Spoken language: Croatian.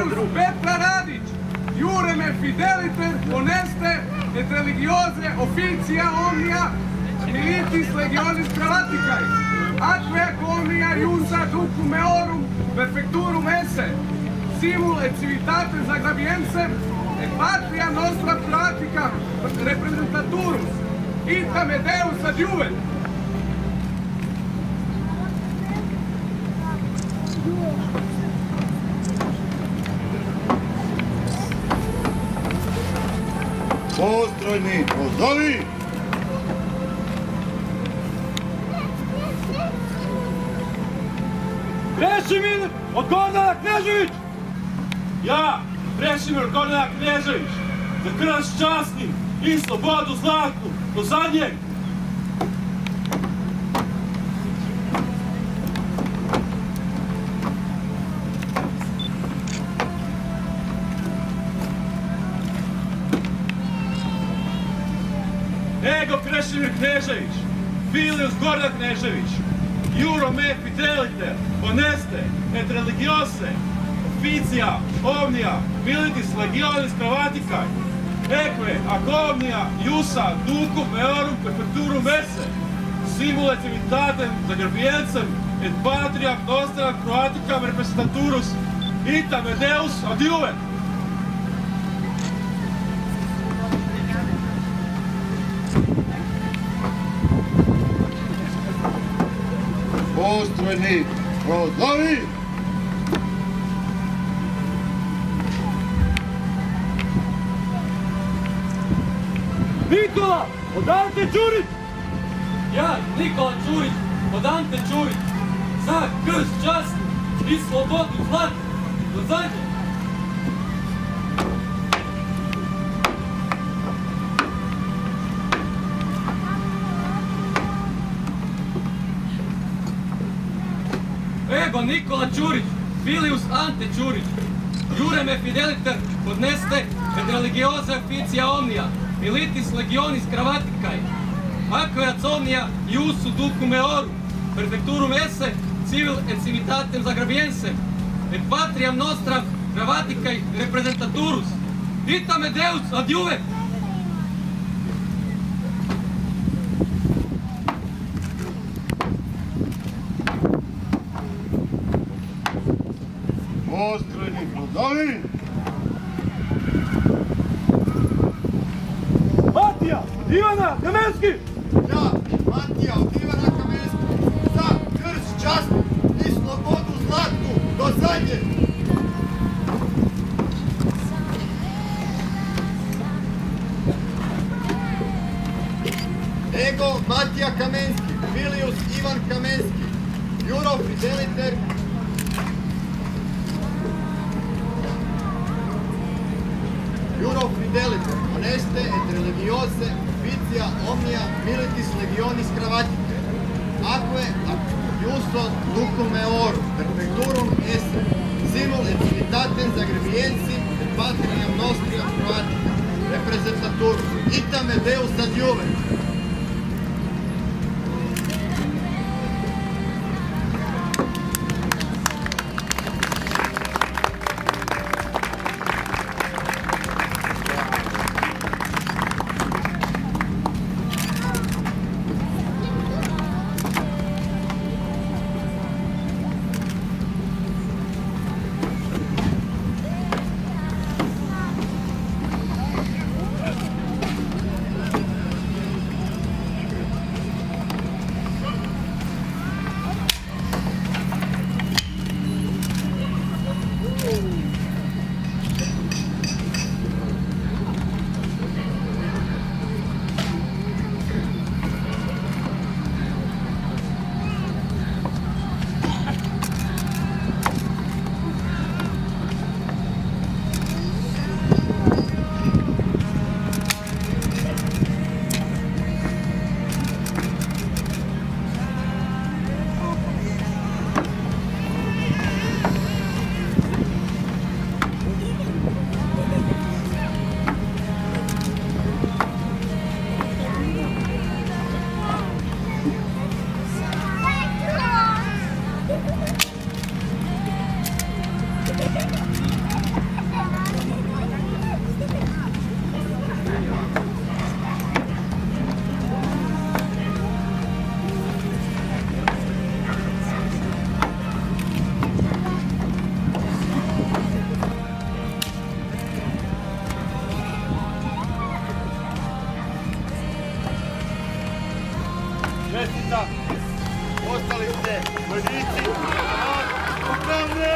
Fideus Petra Radić, iurem e fideliter honeste et religiose officia omnia militis legionis grammaticai, atque ac omnia iusa ducum meorum perfecturum esse, simul et civitates agraviensem, et patria nostra pratica representaturum, itam et Deus adiuvet. Postrojni, pozovi! Krešimir od Gordana Knežević! Ja, Krešimir od Gordana Knežević, za krst časni i slobodu zlatnu do zadnjeg. Ego Krešimir Knežević, Filius Gordan Knežević, iuro me fideliter, honeste, et religiose, officia, omnia, militis legionis grammaticai, eque ac omnia iusa ducum meorum perfecturum esse, simul et civitatem Zagrebiencem et patriam nostram Croaticam representaturus, itam et Deus adiuvet. Postrojni, pozovi! Nikola od Ante Ćurić! Ja, Nikola Ćurić, od Ante Ćurić, za krst časni i slobodu zlatnu do zadnjeg. Ego Nikola Ćurić, Filius Ante Ćurić, iurem e fideliter honeste et religiose officia omnia, militis legionis grammaticai, atque ac omnia iusu ducum meorum perfecturum esse, civil et civitatem Zagrebiencem, et patriam nostram Grammaticai representaturus, itam et Deus adiuvet. Postrojni, pozovi! Matija od Ivana Kamenski! Ja, Matija od Ivana Kamenski, za krst časni i slobodu zlatnu do zadnje! Ego Matija Kamenski, Filius Ivan Kamenski, iuro fideliter, honeste et religiose officia omnia militis legionis grammaticai, atque ac iuso ducum meorum perfecturum esse, simul et civitatem Zagrebiencem et patriam nostram Croaticam representaturum, itam et Deus adiuvet. Čestitam! Ostali ste vojnici! Upravne!